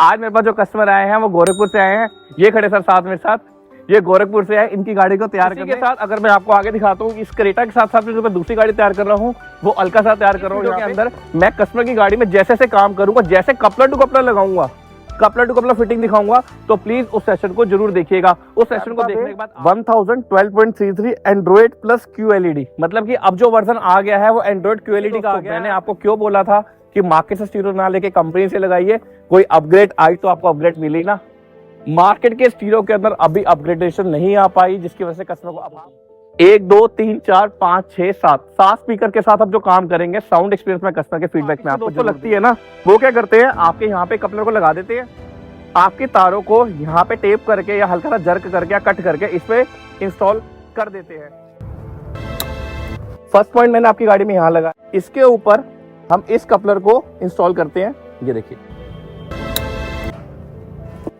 आज मेरे पास जो कस्टमर आए हैं वो गोरखपुर से आए हैं। ये खड़े सर साथ मेरे साथ, ये गोरखपुर से आए। इनकी गाड़ी को तैयार करने के साथ अगर मैं आपको आगे दिखाता हूँ, इस क्रेटा के साथ साथ जो मैं दूसरी गाड़ी तैयार कर रहा हूँ वो अल्का साथ तैयार कर रहा हूँ। के अंदर मैं कस्टमर की गाड़ी में जैसे से काम करूंगा, जैसे कपलर टू कपलर लगाऊंगा, कपलर टू कपलर फिटिंग दिखाऊंगा, तो प्लीज उस सेशन को जरूर देखिएगा। उस सेशन को देखने के बाद 1012.33 एंड्रॉइड प्लस QLED, मतलब कि अब जो वर्जन आ गया है वो एंड्रॉइड QLED का आ गया। मैंने आपको क्यों बोला था कि मार्केट से स्टीरियो ना लेके कंपनी से लगाइए, कोई अपग्रेड आई तो आपको अपग्रेड मिली ना। मार्केट के स्टीरियो के अंदर अभी अपग्रेडेशन नहीं आ पाई, जिसकी वजह से कस्टमर को 1 2 3 4 5 6 7 स्पीकर के साथ अब जो काम करेंगे, साउंड एक्सपीरियंस में कस्टमर के फीडबैक में आपको जो लगती है ना, वो क्या करते हैं, आपके यहाँ पे कपलर को लगा देते हैं, आपकी तारों को यहाँ पे टेप करके या हल्का सा जर्क करके या कट करके इस पे इंस्टॉल कर देते हैं। फर्स्ट पॉइंट मैंने आपकी गाड़ी में यहाँ लगा, इसके ऊपर हम इस कपलर को इंस्टॉल करते हैं। ये देखिए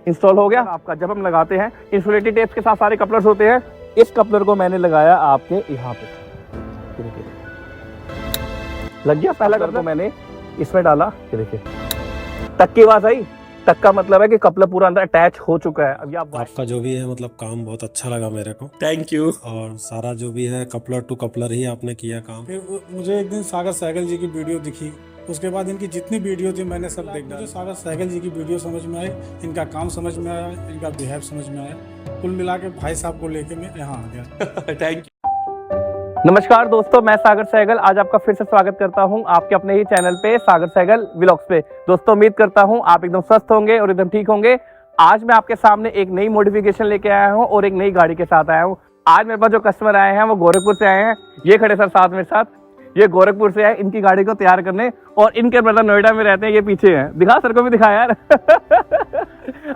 इंस्टॉल हो गया आपका। जब हम लगाते हैं इंसुलेटेड टेप्स के साथ सारे कपलर्स होते हैं, इस कपलर को मैंने लगाया आपके यहाँ पे, लग गया। पहला कपलर मैंने इसमें डाला, ये देखिए टक की आवाज आई। टक का मतलब है कि कपलर पूरा अंदर अटैच हो चुका है। अब ये आपका जो भी है मतलब काम बहुत अच्छा लगा मेरे को, थैंक यू। और सारा जो भी है कपलर टू कपलर ही आपने किया काम। फिर मुझे एक दिन सागर सहगल जी की वीडियो दिखी, उसके बाद इनकी जितनी वीडियो थी मैंने सब देख डाली। सागर सहगल जी की वीडियो समझ में आई, इनका काम समझ में आया, इनका बिहेव समझ में आया। कुल मिला के भाई साहब को लेके मैं यहाँ आ गया। Thank you. नमस्कार दोस्तों, मैं सागर सहगल आज आपका फिर से स्वागत करता हूं आपके अपने ही चैनल पे सागर सहगल व्लॉग्स पे। दोस्तों उम्मीद करता हूं आप एकदम स्वस्थ होंगे और एकदम ठीक होंगे। आज मैं आपके सामने एक नई मॉडिफिकेशन लेके आया हूं और एक नई गाड़ी के साथ आया हूं। आज मेरे पास जो कस्टमर आए हैं वो गोरखपुर से आए हैं। ये खड़े सर साथ मेरे साथ, ये गोरखपुर से आए इनकी गाड़ी को तैयार करने, और इनके ब्रदर नोएडा में रहते हैं, ये पीछे हैं। दिखा सर को भी दिखा यार।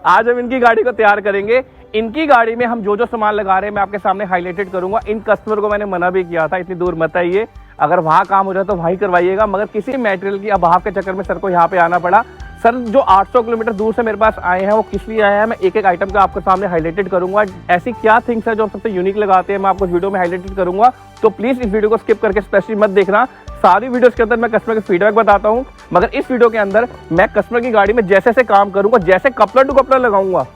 आज हम इनकी गाड़ी को तैयार करेंगे। इनकी गाड़ी में हम जो जो सामान लगा रहे हैं मैं आपके सामने हाईलाइटेड करूंगा। इन कस्टमर को मैंने मना भी किया था इतनी दूर मत आइए, अगर वहां काम हो जाए तो वहीं करवाइएगा, मगर किसी मटेरियल की अभाव के चक्कर में सर को यहाँ पे आना पड़ा। सर जो 800 किलोमीटर दूर से मेरे पास आए हैं वो किस लिए आए हैं, मैं एक एक आइटम का आपके सामने हाईलाइटेड करूंगा। ऐसी क्या थिंग्स है जो सबसे यूनिक लगाते हैं मैं आपको वीडियो में हाईलाइटेड करूंगा। तो प्लीज इस वीडियो को स्किप करके स्पेशली मत देखना। सारी वीडियोस के अंदर मैं कस्टमर के फीडबैक बताता हूं, मगर इस वीडियो के अंदर मैं कस्टमर की गाड़ी में जैसे से काम करूंगा, जैसे कपलर टू कपलर लगाऊंगा,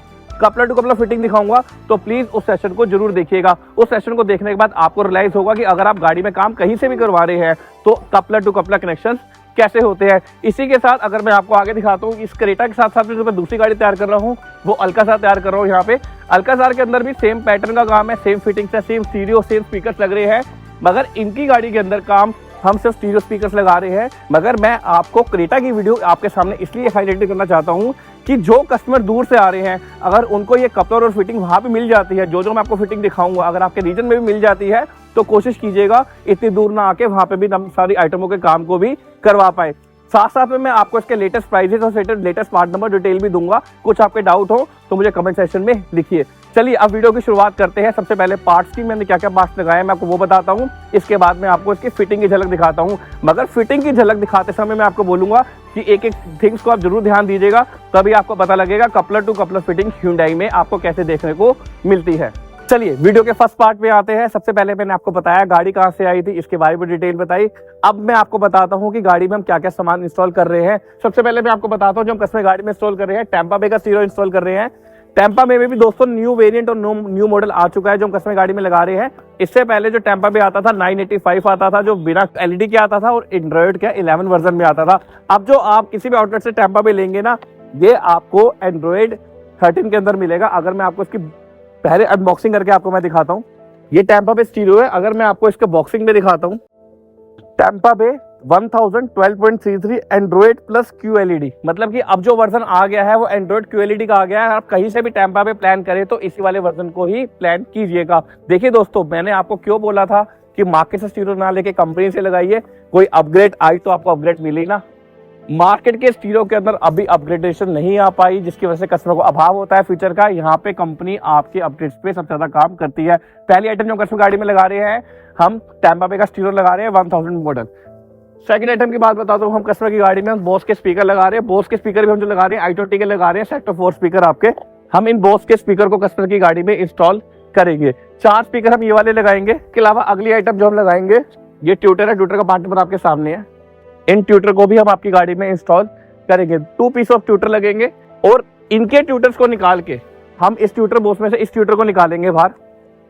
कपलर टू कपलर फिटिंग दिखाऊंगा, तो प्लीज उस सेशन को जरूर देखिएगा। उस सेशन को देखने के बाद आपको रियलाइज होगा कि अगर आप गाड़ी में काम कहीं से भी करवा रहे हैं तो कपलर टू कपलर कनेक्शन कैसे होते हैं। इसी के साथ अगर मैं आपको आगे दिखाता हूँ, इस क्रेटा के साथ साथ जो मैं दूसरी गाड़ी तैयार कर रहा हूँ वो अल्का साथ तैयार कर रहा हूँ। यहाँ पे अल्का साथ के अंदर भी सेम पैटर्न का काम है, सेम फिटिंग है, सेम स्टीरियो, सेम स्पीकर लग रहे हैं, मगर इनकी गाड़ी के अंदर काम हम सिर्फ स्टीरियो स्पीकर्स लगा रहे हैं। मगर मैं आपको क्रेटा की वीडियो आपके सामने इसलिए हाईलाइट करना चाहता हूं कि जो कस्टमर दूर से आ रहे हैं, अगर उनको ये कपलर और फिटिंग वहां पे मिल जाती है, जो मैं आपको फिटिंग दिखाऊंगा, अगर आपके रीजन में भी मिल जाती है तो कोशिश कीजिएगा इतनी दूर ना आके वहां पे भी हम सारी आइटमों के काम को भी करवा पाए। साथ साथ में मैं आपको इसके लेटेस्ट प्राइसेस और लेटेस्ट पार्ट नंबर डिटेल भी दूंगा। कुछ आपके डाउट हो तो मुझे कमेंट सेक्शन में लिखिए। चलिए अब वीडियो की शुरुआत करते हैं। सबसे पहले पार्ट्स की मैंने क्या क्या पार्ट्स लगाए मैं आपको वो बताता हूँ। इसके बाद मैं आपको इसकी फिटिंग की झलक दिखाता हूँ, मगर फिटिंग की झलक दिखाते समय मैं आपको बोलूंगा कि एक एक थिंग्स को आप जरूर ध्यान दीजिएगा, तभी आपको पता लगेगा coupler to coupler fitting Hyundai में आपको कैसे देखने को मिलती है। चलिए वीडियो के फर्स्ट पार्ट में आते हैं। सबसे पहले मैंने आपको बताया गाड़ी कहाँ से आई थी, इसके बारे में डिटेल बताई। अब मैं आपको बताता हूँ कि गाड़ी में हम क्या क्या सामान इंस्टॉल कर रहे हैं। सबसे पहले मैं आपको बताता हूँ जो हम कस्टमर गाड़ी में इंस्टॉल कर रहे हैं, टेम्पा बे का स्टीरियो इंस्टॉल कर रहे हैं। टेम्पा बे में भी दोस्तों न्यू वेरिएंट और न्यू मॉडल आ चुका है जो हम कस्टमर गाड़ी में लगा रहे हैं। इससे पहले जो टेम्पा बे आता था 985 आता था, जो बिना LED के आता था और एंड्रॉइड के 11 वर्जन में आता था। अब जो आप किसी भी आउटलेट से टेम्पा बे लेंगे ना, ये आपको एंड्रॉइड 13 के अंदर मिलेगा। अगर मैं आपको इसकी पहले अनबॉक्सिंग करके आपको मैं दिखाता हूँ, ये टेम्पा बे स्टीरियो है। अगर मैं आपको इसके बॉक्सिंग में दिखाता हूँ, टेम्पा बे 1012.33 एंड्रॉइड प्लस QLED, मतलब कि अब जो वर्जन आ गया है वो एंड्रॉइड QLED का आ गया है। आप कहीं से भी टेम्पा बे प्लान करें तो इसी वाले वर्जन को ही प्लान कीजिएगा। देखिए दोस्तों, मैंने आपको क्यों बोला था कि मार्केट से स्टीरियो ना लेके कंपनी से लगाइए, कोई अपग्रेड आई तो आपको अपग्रेड मिली ना। मार्केट के स्टीरियो के अंदर अभी अपग्रेडेशन नहीं आ पाई, जिसकी वजह से कस्टमर को अभाव होता है फीचर का। यहाँ पे कंपनी आपके अपडेट्स पे सबसे ज्यादा काम करती है। पहली आइटम जो कस्टमर गाड़ी में लगा रहे हैं, हम टेम्पा बे का स्टीरियो लगा रहे हैं 1000 मॉडल। सेकंड आइटम की बात बताता हूँ, हम कस्टमर की गाड़ी में बोस के स्पीकर लगा रहे हैं। बोस के स्पीकर भी हम जो लगा रहे हैं I20 के लगा रहे हैं, सेक्टर 4 स्पीकर आपके। हम इन बोस के स्पीकर को कस्टमर की गाड़ी में इंस्टॉल करेंगे। 4 स्पीकर हम ये वाले लगाएंगे। इसके अलावा अगली आइटम जो हम लगाएंगे, ये ट्यूटर है। ट्यूटर का पार्ट नंबर आपके सामने है। इन ट्यूटर को भी हम आपकी गाड़ी में इंस्टॉल करेंगे। 2 पीस ऑफ ट्यूटर लगेंगे और इनके ट्यूटर्स को निकाल के हम इस ट्यूटर बॉक्स में से इस ट्यूटर को निकालेंगे बाहर,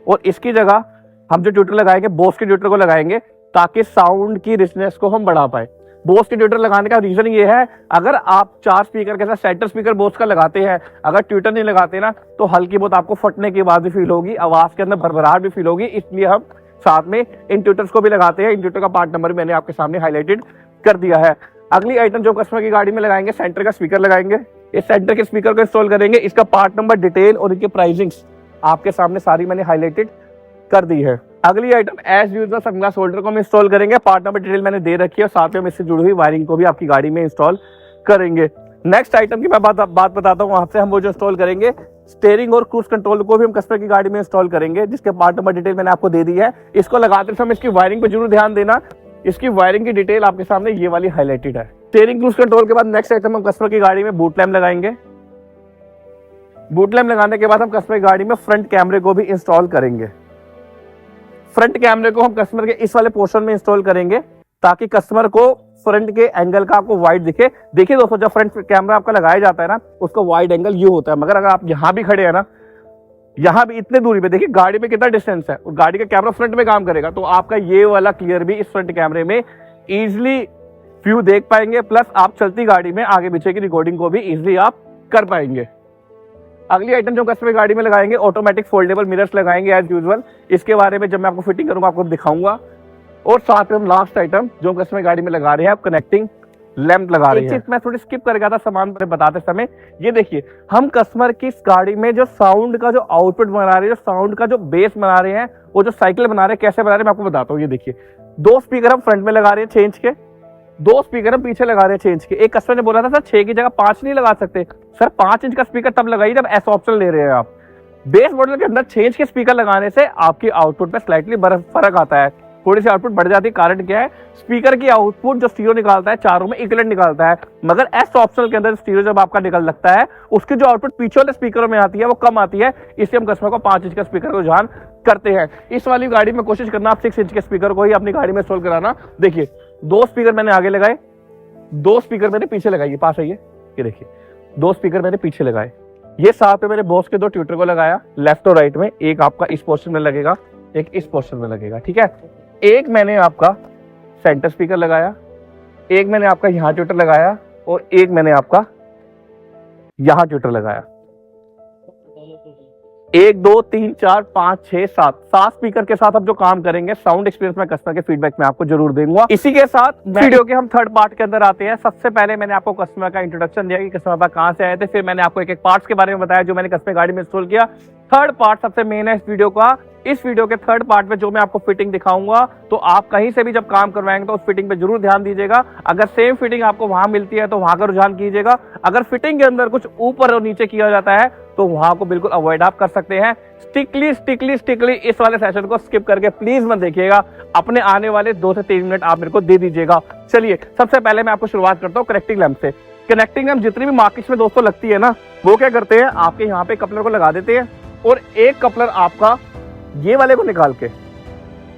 और इसकी जगह हम जो ट्यूटर लगाएंगे बॉक्स के ट्यूटर को लगाएंगे, ताकि साउंड की रिचनेस को हम बढ़ा पाए। बॉक्स के ट्यूटर लगाने का रीजन ये है, अगर आप 4 स्पीकर के साथ सेंटर स्पीकर बॉक्स का लगाते हैं, अगर ट्यूटर नहीं लगाते ना, तो हल्की बहुत आपको फटने की आवाज भी फील होगी, आवाज के अंदर भरभराहट भी फील होगी। इसलिए हम साथ में इन ट्यूटर्स को भी लगाते हैं। इन ट्यूटर का पार्ट नंबर मैंने आपके सामने हाईलाइटेड कर दिया है। अगली आइटम जो कस्टमर की गाड़ी में लगाएंगे, सेंटर का स्पीकर लगाएंगे। इस सेंटर के स्पीकर को इंस्टॉल करेंगे। इसका पार्ट नंबर, डिटेल और इनके प्राइसिंग्स आपके सामने सारी मैंने हाईलाइटेड कर दी है। अगली item as usual sunglass holder को हम इंस्टॉल करेंगे। पार्ट नंबर डिटेल मैंने दे रखी है, और साथ में हम इससे जुड़ी हुई वायरिंग को भी आपकी गाड़ी में इंस्टॉल करेंगे। नेक्स्ट आइटम की मैं बात बताता हूँ आपसे। हम वो जो इंस्टॉल करेंगे, स्टीयरिंग और क्रूज कंट्रोल को भी हम कस्टमर की गाड़ी में इंस्टॉल करेंगे, जिसके पार्ट नंबर डिटेल मैंने आपको दे दी है। इसको लगाते समय इसकी वायरिंग पर जरूर ध्यान देना। इसकी वायरिंग की डिटेल आपके सामने ये वाली हाईलाइटेड है। स्टीयरिंग क्रूज कंट्रोल के बाद नेक्स्ट आइटम हम कस्टमर की गाड़ी में बूट लैम्प लगाएंगे। बूट लैम्प लगाने के बाद हम कस्टमर की गाड़ी में फ्रंट कैमरे को भी इंस्टॉल करेंगे। फ्रंट कैमरे को हम कस्टमर के इस वाले पोर्शन में इंस्टॉल करेंगे, ताकि कस्टमर को फ्रंट के एंगल का आपको वाइड दिखे। देखिए दोस्तों, जब फ्रंट कैमरा आपका लगाया जाता है ना, उसका वाइड एंगल ये होता है। मगर अगर आप यहाँ भी खड़े हैं ना, यहाँ भी इतने दूरी पे, देखिए गाड़ी में कितना डिस्टेंस है, और गाड़ी का कैमरा फ्रंट में काम करेगा, तो आपका ये वाला क्लियर भी इस फ्रंट कैमरे में इजिली व्यू देख पाएंगे। प्लस आप चलती गाड़ी में आगे पीछे की रिकॉर्डिंग को भी इजिली आप कर पाएंगे। अगली आइटम जो कस्टमर गाड़ी में लगाएंगे, ऑटोमेटिक फोल्डेबल मिरर्स लगाएंगे एज यूजुअल। इसके बारे में जब मैं आपको फिटिंग करूंगा आपको दिखाऊंगा। और साथ में हम लास्ट आइटम जो कस्टमर गाड़ी में लगा रहे हैं, आप कनेक्टिंग लैंप लगा रहे हैं। मैं थोड़ी स्किप कर गया था सामान बताते समय। ये देखिए, हम कस्टमर की इस गाड़ी में जो साउंड का जो आउटपुट बना रहे हैं, जो साउंड का जो बेस बना रहे हैं, वो जो साइकिल बना रहे हैं, कैसे बना रहे हैं मैं आपको बताता हूँ। ये देखिए, 2 स्पीकर हम फ्रंट में लगा रहे हैं चेंज के, 2 स्पीकर हम पीछे लगा रहे हैं चेंज के। एक कस्टमर ने बोला था सर 6 की जगह 5 नहीं लगा सकते। सर 5 इंच का स्पीकर तब लगाइए जब एस ऑप्शन ले रहे हैं आप। बेस मॉडल के अंदर चेंज के स्पीकर लगाने से आपकी आउटपुट में स्लाइटली फर्क आता है, थोड़ी सी आउटपुट बढ़ जाती है। कारण क्या है, स्पीकर की आउटपुट जो स्टीरियो निकालता है चारों में इक्वलेंट निकालता है, मगर एस ऑप्शनल के अंदर स्टीरियो जब आपका निकल लगता है, उसकी जो आउटपुट पीछे वाले स्पीकरों में आती है वो कम आती है। इसलिए हम कस्टमर को 5 इंच का स्पीकर को रुझान करते हैं। इस वाली गाड़ी में कोशिश करना आप 6 इंच के स्पीकर को ही अपनी गाड़ी में इंस्टॉल कराना। देखिए, 2 स्पीकर मैंने आगे लगाए, 2 स्पीकर मैंने पीछे लगाए, पास आइए, ये देखिए 2 स्पीकर मैंने पीछे लगाए। ये साथ में मैंने बॉस के 2 ट्यूटर को लगाया, लेफ्ट और राइट में। एक आपका इस पोर्शन में लगेगा, एक इस पोर्शन में लगेगा, ठीक है। एक मैंने आपका सेंटर स्पीकर लगाया, एक मैंने आपका यहाँ ट्यूटर लगाया, और एक मैंने आपका यहाँ ट्यूटर लगाया। 1 2 3 4 5 6 7 स्पीकर के साथ अब जो काम करेंगे, साउंड एक्सपीरियंस में कस्टमर के फीडबैक में आपको जरूर दूंगा। इसी के साथ वीडियो के हम थर्ड पार्ट के अंदर आते हैं। सबसे पहले मैंने आपको कस्टमर का इंट्रोडक्शन दिया कि कस्टमर कहाँ से आए थे, फिर मैंने आपको एक पार्ट्स के बारे में बताया जो मैंने कस्टमर गाड़ी में इंस्टॉल किया। थर्ड पार्ट सबसे मेन है इस वीडियो का। इस वीडियो के थर्ड पार्ट में जो मैं आपको फिटिंग दिखाऊंगा, तो आप कहीं से भी जब काम करवाएंगे तो उस फिटिंग पे जरूर ध्यान दीजिएगा। अगर सेम फिटिंग आपको वहां मिलती है तो वहां का रुझान कीजिएगा। अगर फिटिंग के अंदर कुछ ऊपर और नीचे किया जाता है तो वहां को बिल्कुल अवॉइड आप कर सकते हैं। स्टिकली इस वाले सेशन को स्किप करके प्लीज मत देखिएगा। अपने आने वाले 2 से 3 मिनट आप मेरे को दे दीजिएगा। चलिए, सबसे पहले मैं आपको शुरुआत करता हूँ कनेक्टिंग लैंप से। कनेक्टिंग लैंप जितनी भी मार्केट में दोस्तों लगती है ना, वो क्या करते हैं, आपके यहाँ पे कपलर को लगा देते हैं, और एक कपलर आपका ये वाले को निकाल के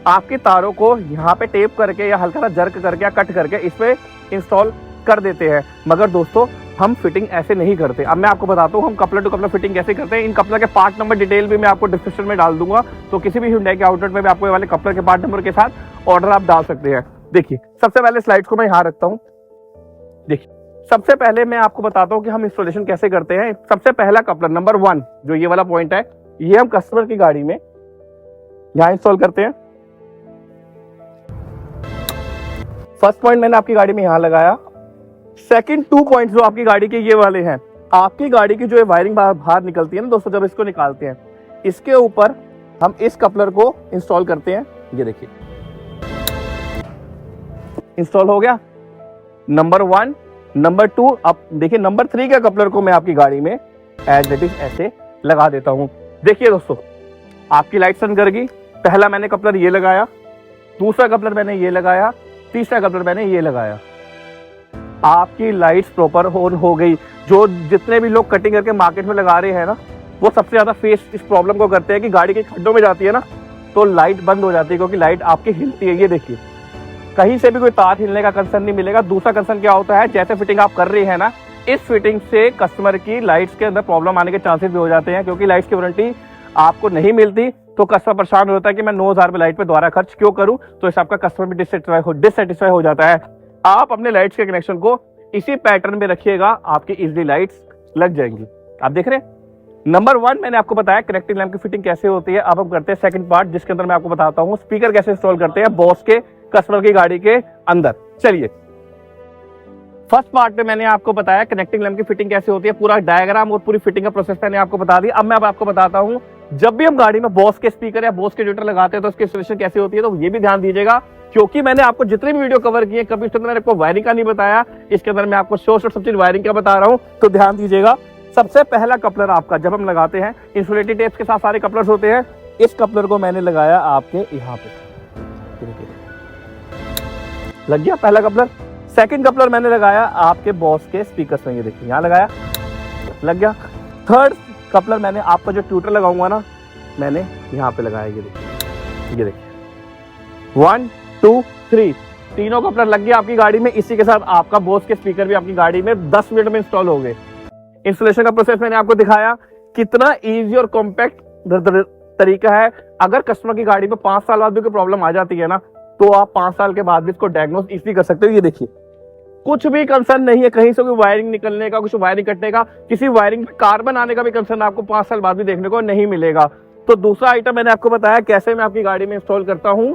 आपकी तारों को यहाँ पे टेप करके या हल्का सा जर्क करके या कट करके इस पे इंस्टॉल कर देते हैं। मगर दोस्तों, हम फिटिंग ऐसे नहीं करते। अब मैं आपको बताता हूँ हम कपलर टू कपलर फिटिंग कैसे करते हैं। इन कपलर के पार्ट नंबर डिटेल भी मैं आपको डिस्क्रिप्शन में डाल दूंगा, तो किसी भी Hyundai के आउटलेट में भी आपको ये वाले कपलर के पार्ट नंबर के साथ ऑर्डर आप डाल सकते हैं। देखिए, सबसे पहले स्लाइड्स को मैं यहाँ रखता हूँ। देखिए, सबसे पहले मैं आपको बताता हूँ कि हम इंस्टॉलेशन कैसे करते हैं। सबसे पहला कपलर नंबर 1 जो ये वाला पॉइंट है, ये हम कस्टमर की गाड़ी में यहाँ इंस्टॉल करते हैं। फर्स्ट पॉइंट मैंने आपकी गाड़ी में यहाँ लगाया। सेकंड 2 पॉइंट्स जो आपकी गाड़ी के ये वाले हैं, आपकी गाड़ी की जो वायरिंग बाहर निकलती है ना दोस्तों, जब इसको निकालते हैं, इसके ऊपर हम इस कपलर को इंस्टॉल करते हैं। ये देखिए, इंस्टॉल हो गया नंबर 1। नंबर 2, अब देखिए नंबर 3 का कपलर को मैं आपकी गाड़ी में एज इट इज ऐसे लगा देता हूं। देखिए दोस्तों, आपकी लाइट सन कर गई। पहला मैंने कपलर ये लगाया, दूसरा कपलर मैंने ये लगाया, तीसरा कपलर मैंने ये लगाया। आपकी लाइट्स प्रॉपर ऑन हो गई। जो जितने भी लोग कटिंग करके मार्केट में लगा रहे हैं ना, वो सबसे ज्यादा फेस इस प्रॉब्लम को करते हैं कि गाड़ी के खड्डों में जाती है ना, तो लाइट बंद हो जाती है, क्योंकि लाइट आपकी हिलती है। ये देखिए, कहीं से भी कोई तार हिलने का कंसर्न नहीं मिलेगा। दूसरा कंसर्न क्या होता है, जैसे फिटिंग आप कर रहे हैं ना, इस फिटिंग से कस्टमर की लाइट्स के अंदर प्रॉब्लम आने के चांसेस भी हो जाते हैं, क्योंकि लाइट्स की वारंटी आपको नहीं मिलती तो कस्टमर परेशान होता है कि मैं 9,000 रुपये लाइट पे दोबारा खर्च क्यों करूं, तो इस आपका कस्टमर भी डिससेटिस्फाई हो जाता है। आप अपने लाइट्स के कनेक्शन को इसी पैटर्न में रखिएगा, आपकी इजिली लाइट्स लग जाएंगी। आप देख रहे हैं, नंबर 1 मैंने आपको बताया कनेक्टिंग लैंप की फिटिंग कैसे होती है। अब हम करते हैं सेकंड पार्ट, जिसके अंदर मैं आपको बताता हूँ स्पीकर कैसे इंस्टॉल करते हैं बॉस के कस्टमर की गाड़ी के अंदर। चलिए, फर्स्ट पार्ट में मैंने आपको बताया कनेक्टिंग लैंप की फिटिंग कैसे होती है, पूरा डायग्राम और पूरी फिटिंग का प्रोसेस मैंने आपको बता दिया। अब मैं आपको बताता हूँ जब भी हम गाड़ी में बॉस के स्पीकर या बॉस के ट्यूटर लगाते हैं तो उसकी इंस्टॉलेशन कैसे होती है, तो ये भी ध्यान दीजिएगा, क्योंकि मैंने आपको जितने भी वीडियो कवर किए कभी उसके अंदर मैंने आपको वायरिंग का नहीं बताया, इसके अंदर मैं आपको शॉर्ट सब चीज वायरिंग का बता रहा हूँ, तो ध्यान दीजिएगा। सबसे पहला कपलर आपका जब हम लगाते हैं, इंसुलेटेड टेप्स के साथ सारे कपलर्स होते हैं, इस कपलर को मैंने लगाया आपके यहाँ पे, लग गया पहला कपलर। सेकंड कपलर मैंने लगाया आपके बॉस के स्पीकर्स में, ये देखिए यहाँ लगाया, लग गया। थर्ड कपलर मैंने आपका जो ट्यूटर लगाऊंगा ना, मैंने यहाँ पे लगाया, ये देखिए 1 2 3 तीनों कपलर लग गया आपकी गाड़ी में। इसी के साथ आपका बॉस के स्पीकर भी आपकी गाड़ी में 10 मिनट में इंस्टॉल हो गए। इंस्टॉलेशन का प्रोसेस मैंने आपको दिखाया, कितना इजी और कॉम्पैक्ट तरीका है। अगर कस्टमर की गाड़ी में 5 साल बाद भी कोई प्रॉब्लम आ जाती है ना, तो आप 5 साल के बाद भी इसको डायग्नोस इजीली कर सकते हो। ये देखिए, कुछ भी कंसर्न नहीं है कहीं से कोई वायरिंग निकलने का, कुछ वायरिंग कटने का, किसी वायरिंग में कार्बन आने का भी कंसर्न आपको 5 साल बाद भी देखने को नहीं मिलेगा। तो दूसरा आइटम मैंने आपको बताया कैसे मैं आपकी गाड़ी में इंस्टॉल करता हूं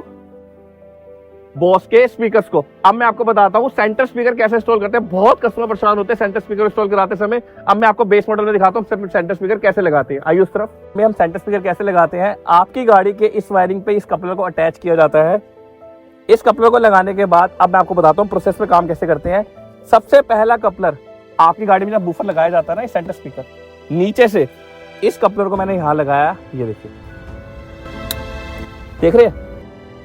बॉस के स्पीकर्स को। अब मैं आपको बताता हूं सेंटर स्पीकर कैसे इंस्टॉल करते हैं। बहुत कस्टमर परेशान होते हैं सेंटर स्पीकर इंस्टॉल कराते समय। अब मैं आपको बेस मॉडल में दिखाता हूं सेंटर स्पीकर कैसे लगाते हैं। आइए उस तरफ में, हम सेंटर स्पीकर कैसे लगाते हैं। आपकी गाड़ी के इस वायरिंग पे इस कपलर को अटैच किया जाता है। इस कपलर को लगाने के बाद अब मैं आपको बताता हूँ प्रोसेस में काम कैसे करते हैं। सबसे पहला कपलर, आपकी गाड़ी में जब बूफर लगाया जाता है ना, इस सेंटर स्पीकर, नीचे से इस कपलर को मैंने यहाँ लगाया, ये देखिए, देख रहे हैं,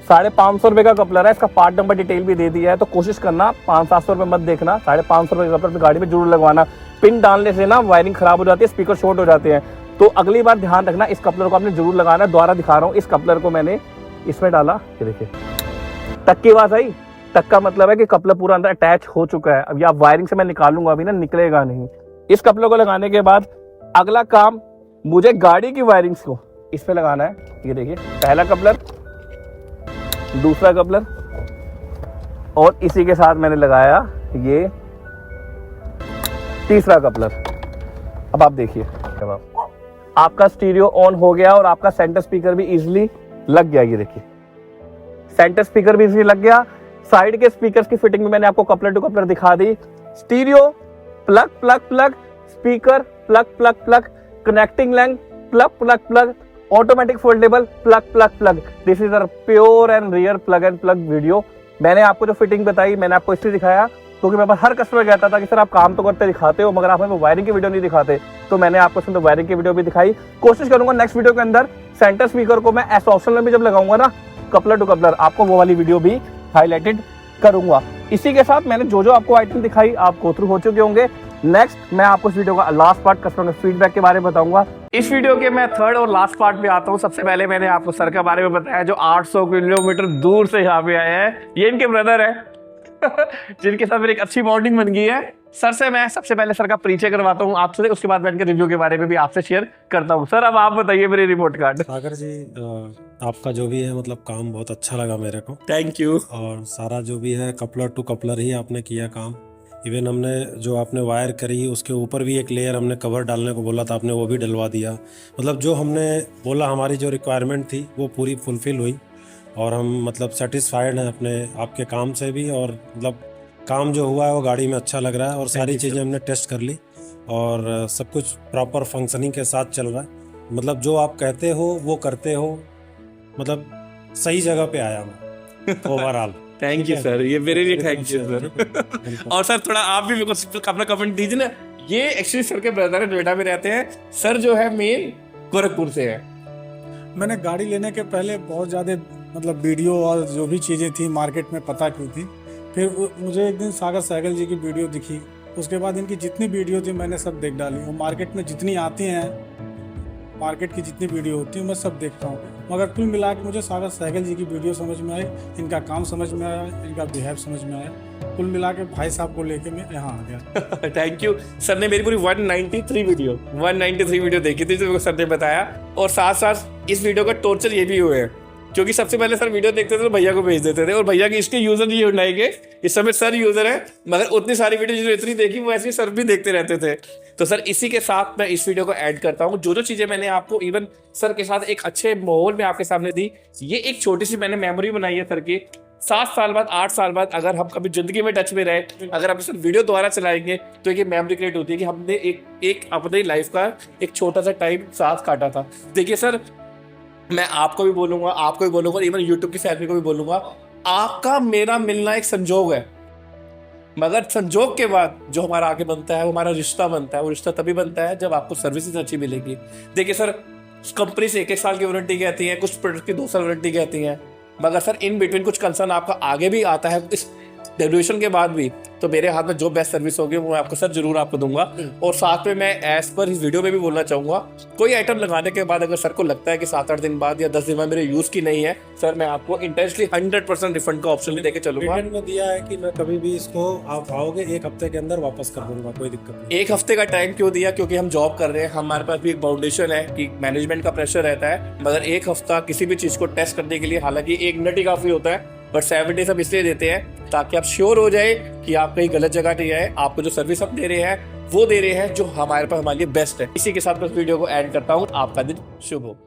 550 रुपए का कपलर है। इसका पार्ट नंबर डिटेल भी दे दिया है, तो कोशिश करना 500-700 रुपए मत देखना, 550 रुपए का कपलर अपनी गाड़ी में जरूर लगवाना। पिन डालने से ना वायरिंग खराब हो जाती है, स्पीकर शॉर्ट हो जाते हैं, तो अगली बार ध्यान रखना, इस कपलर को आपने जरूर लगाना। दोबारा दिखा रहा हूँ, इस कपलर को मैंने इसमें डाला, ये देखिए, तक की आवाज आई। तक का मतलब है कि कपलर पूरा अंदर अटैच हो चुका है। अब या वायरिंग से मैं निकालूंगा अभी ना, निकलेगा नहीं। इस कपलर को लगाने के बाद अगला काम मुझे गाड़ी की वायरिंग्स को इस पे लगाना है। ये देखिए, पहला कपलर, दूसरा कपलर, और इसी के साथ मैंने लगाया ये तीसरा कपलर। अब आप देखिए, आपका स्टीरियो ऑन हो गया और आपका सेंटर स्पीकर भी इजीली लग गया। ये देखिए, सेंटर स्पीकर भी इजीली लग गया। साइड के स्पीकर्स की फिटिंग में मैंने आपको कपलर टू कपलर दिखा दी। Stereo plug plug plug, speaker plug plug plug, connecting lamp plug plug plug, automatic foldable plug plug plug. This is a pure and real plug and plug video. मैंने आपको जो fitting बताई, मैंने आपको इसलिए दिखाया क्योंकि मेरे पास हर कस्टमर कहता था कि सर आप काम तो करते दिखाते हो, मगर आप हमें वायरिंग की वीडियो नहीं दिखाते, तो मैंने आपको इसमें वायरिंग की वीडियो भी दिखाई। कोशिश करूंगा नेक्स्ट वीडियो के अंदर सेंटर स्पीकर को मैं ऐसा ऑप्शन में भी जब लगाऊंगा ना, कपलर टू कपलर, आपको वो वाली वीडियो भी हाईलाइटेड करूंगा। इसी के साथ मैंने जो आपको आइटम दिखाई, आप गो थ्रू हो चुके होंगे। नेक्स्ट मैं आपको इस वीडियो का लास्ट पार्ट कस्टमर के फीडबैक के बारे में बताऊंगा। इस वीडियो के मैं थर्ड और लास्ट पार्ट में आता हूं। सबसे पहले मैंने आपको सर के बारे में बताया, जो 800 किलोमीटर दूर से यहाँ पे आए हैं। ये इनके ब्रदर है जिनके साथ मेरी एक अच्छी बॉन्डिंग बन गई है। सर से मैं सबसे पहले सर का परिचय करवाता हूँ आपसे, उसके बाद मैं इनके रिव्यू के बारे में भी आपसे शेयर करता हूँ। सर अब आप बताइए मेरे रिपोर्ट कार्ड। सागर जी, आपका जो भी है मतलब काम बहुत अच्छा लगा मेरे को। Thank you. और सारा जो भी है कपलर टू कपलर ही आपने किया काम। इवन हमने जो आपने वायर करी उसके ऊपर भी एक लेयर हमने कवर डालने को बोला था, आपने वो भी डलवा दिया। मतलब जो हमने बोला, हमारी जो रिक्वायरमेंट थी वो पूरी फुलफिल हुई और हम मतलब सेटिस्फाइड हैं अपने आपके काम से भी। और मतलब काम जो हुआ है वो गाड़ी में अच्छा लग रहा है और सारी चीज़ें हमने टेस्ट कर ली और सब कुछ प्रॉपर फंक्शनिंग के साथ चल रहा है। मतलब जो आप कहते हो वो करते हो, मतलब सही जगह पे आया मैं ओवरऑल। थैंक यू सर, ये मेरे लिए थैंक यू सर। और सर थोड़ा आप भी मेरे को अपना कमेंट दीजिए ना। ये एक्चुअली सर के ब्रदर है, नोएडा में रहते हैं। सर जो है मेन गोरखपुर से है। मैंने गाड़ी लेने के पहले बहुत ज़्यादा मतलब वीडियो और जो भी चीज़ें थी मार्केट में पता की थी। फिर मुझे एक दिन सागर सहगल जी की वीडियो दिखी, उसके बाद इनकी जितनी वीडियो थी मैंने सब देख डाली। और मार्केट में जितनी आती हैं मार्केट की जितनी वीडियो होती है मैं सब देखता हूँ, मगर कुल मिला के मुझे सागर सहगल जी की वीडियो समझ में आई, इनका काम समझ में आया, इनका बिहेव समझ में आया। कुल मिला के भाई साहब को लेके मैं यहाँ आ गया। थैंक यू सर ने मेरी पूरी 193 वीडियो देखी थी जो सर ने बताया, और साथ साथ इस वीडियो का टॉर्चर ये भी हुए हैं क्योंकि सबसे पहले सर वीडियो देखते थे तो भैया को भेज देते थे, और भैया के इसके यूजर ये उठाएंगे, इस समय सर यूजर है, मगर उतनी सारी वीडियो जो इतनी देखी वो ऐसे सर भी देखते रहते थे। तो सर इसी के साथ मैं इस वीडियो को ऐड करता हूँ, जो चीजें मैंने आपको इवन सर के साथ एक अच्छे माहौल में आपके सामने दी, ये एक छोटी सी मैंने मेमोरी बनाई है सर की। 7 साल बाद 8 साल बाद अगर हम कभी जिंदगी में टच में रहे, अगर हम सर वीडियो दोबारा चलाएंगे तो एक मेमोरी क्रिएट होती है कि हमने एक अपनी लाइफ का एक छोटा सा टाइम साथ काटा था। देखिए सर, मैं आपको भी बोलूंगा, इवन यूट्यूब की फैमिली को भी बोलूंगा, आपका मेरा मिलना एक संजोग है, मगर संजोग के बाद जो हमारा आगे बनता है, वो हमारा रिश्ता बनता है, वो रिश्ता तभी बनता है जब आपको सर्विसेज अच्छी मिलेगी। देखिए सर, कंपनी से 1 साल की वारंटी कहती है, कुछ प्रोडक्ट की 2 साल वारंटी कहती है, मगर सर इन बिटवीन कुछ कंसर्न आपका आगे भी आता है इस ड्यूरेशन के बाद भी, तो मेरे हाथ में जो बेस्ट सर्विस होगी वो मैं आपको सर जरूर आपको दूंगा। और साथ में मैं एज पर इस वीडियो में भी बोलना चाहूंगा, कोई आइटम लगाने के बाद अगर सर को लगता है कि 7-8 दिन बाद या 10 दिन बाद मेरे यूज की नहीं है, सर मैं आपको इंटेंशनली 100% रिफंड का ऑप्शन भी देके चलूंगा। रिटर्न में दिया है कि मैं कभी भी इसको आप आओगे 1 हफ्ते के अंदर वापस कर दूंगा, कोई दिक्कत नहीं। 1 हफ्ते का टाइम क्यों दिया? क्योंकि हम जॉब कर रहे हैं, हमारे पास भी एक बाउंडेशन है कि मैनेजमेंट का प्रेशर रहता है, मगर 1 हफ्ता किसी भी चीज को टेस्ट करने के लिए, हालांकि 1 मिनट ही काफी होता है, बट 7 डेज हम इसलिए देते हैं ताकि आप श्योर हो जाए कि आप कहीं गलत जगह नहीं आए, आपको जो सर्विस हम दे रहे हैं वो दे रहे हैं जो हमारे पास हमारे लिए बेस्ट है। इसी के साथ मैं वीडियो को एंड करता हूँ। आपका दिन शुभ हो।